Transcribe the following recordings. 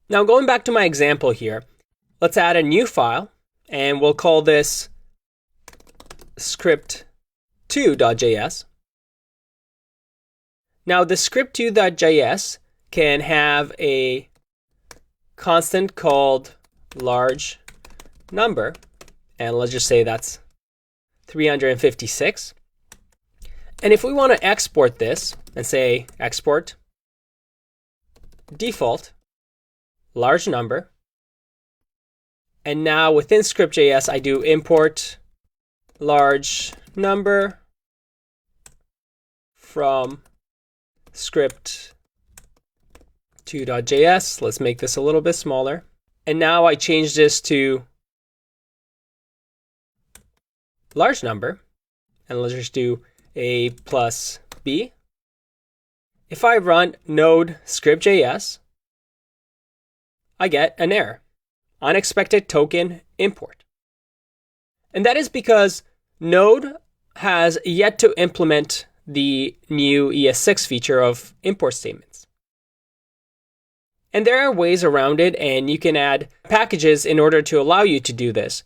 Now going back to my example here, let's add a new file and we'll call this script2.js. Now the script2.js can have a constant called large number, and let's just say that's 356. And if we want to export this and say export default large number, and now within script.js I do import large number from script2.js. Let's make this a little bit smaller. And now I change this to large number, and let's just do a plus b. If I run node script.js, I get an error, unexpected token import. And that is because Node has yet to implement the new ES6 feature of import statements. And there are ways around it, and you can add packages in order to allow you to do this.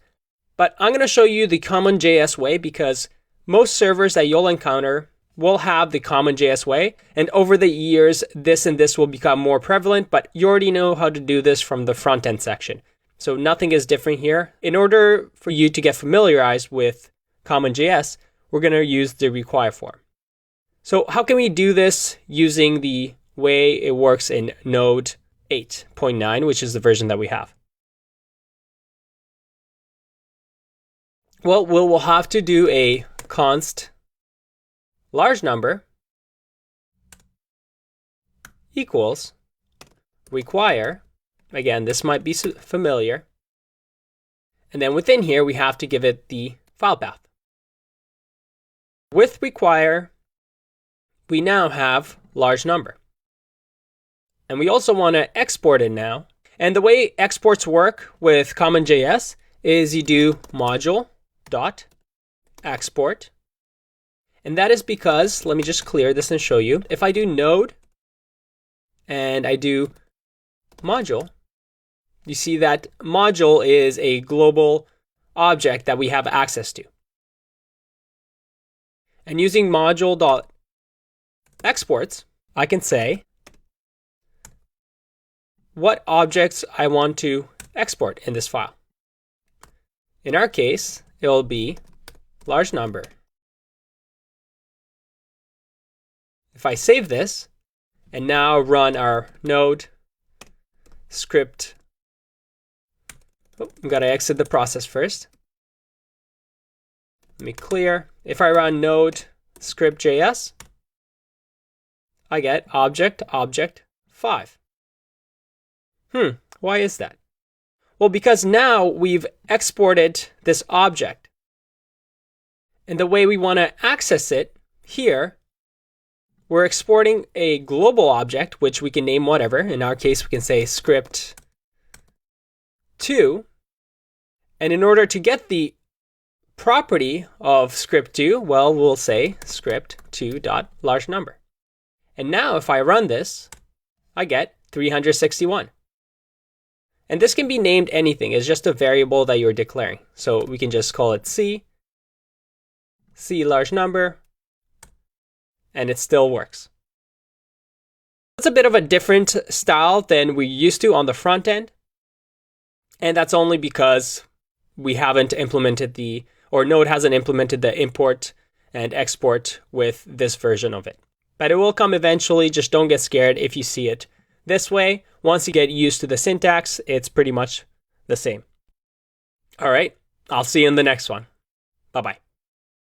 But I'm going to show you the common JS way because most servers that you'll encounter will have the common JS way. And over the years, this and this will become more prevalent, but you already know how to do this from the front end section. So nothing is different here. In order for you to get familiarized with common JS, we're going to use the require form. So how can we do this using the way it works in Node 8.9, which is the version that we have? Well, we'll have to do a const large number equals require. Again, this might be familiar. And then within here, we have to give it the file path. With require, we now have large number. And we also want to export it now. And the way exports work with CommonJS is you do module.export. And that is because, let me just clear this and show you. If I do node and I do module, you see that module is a global object that we have access to. And using module.exports, I can say what objects I want to export in this file. In our case, it will be large number. If I save this and now run our node script, I'm going to exit the process first. Let me clear. If I run node script.js, I get object 5. Why is that? Well, because now we've exported this object. And the way we want to access it here, we're exporting a global object, which we can name whatever. In our case, we can say script2. And in order to get the property of script2, well, we'll say script2.largeNumber. And now if I run this, I get 361. And this can be named anything. It's just a variable that you're declaring. So we can just call it C large number, and it still works. It's a bit of a different style than we used to on the front end. And that's only because we haven't implemented Node hasn't implemented the import and export with this version of it. But it will come eventually. Just don't get scared if you see it this way. Once you get used to the syntax, it's pretty much the same. All right, I'll see you in the next one. Bye-bye.